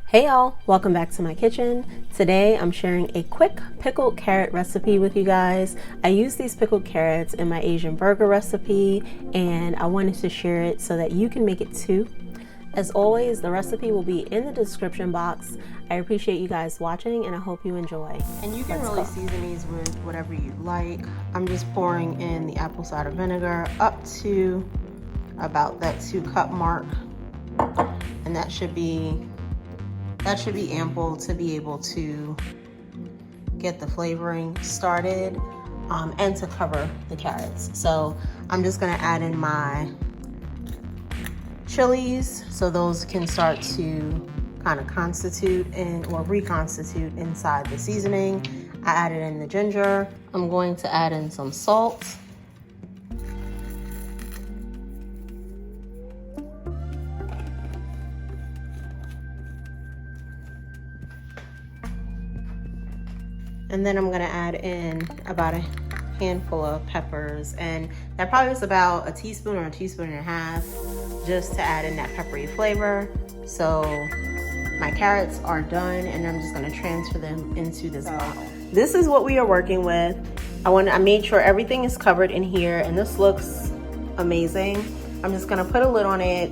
Hey y'all, welcome back to my kitchen. Today I'm sharing a quick pickled carrot recipe with you guys. I use these pickled carrots in my Asian burger recipe and I wanted to share it so that you can make it too. As always, the recipe will be in the description box. I appreciate you guys watching and I hope you enjoy. And you can really season these with whatever you like. I'm just pouring in the apple cider vinegar up to about that 2-cup mark, and that should be ample to be able to get the flavoring started and to cover the carrots. So I'm just gonna add in my chilies so those can start to kind of constitute or reconstitute inside the seasoning. I added in the ginger. I'm going to add in some salt. And then I'm gonna add in about a handful of peppers, and that probably was about a teaspoon or a teaspoon and a half, just to add in that peppery flavor. So my carrots are done and I'm just gonna transfer them into this bowl. This is what we are working with. I made sure everything is covered in here and this looks amazing. I'm just gonna put a lid on it,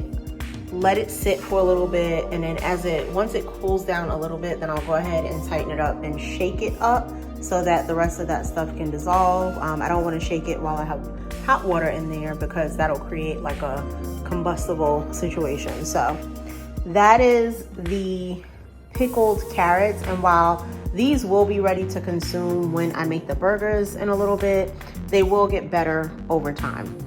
let it sit for a little bit, and then once it cools down a little bit, then I'll go ahead and tighten it up and shake it up so that the rest of that stuff can dissolve. I don't want to shake it while I have hot water in there because that'll create like a combustible situation. So that is the pickled carrots, and while these will be ready to consume when I make the burgers in a little bit, they will get better over time.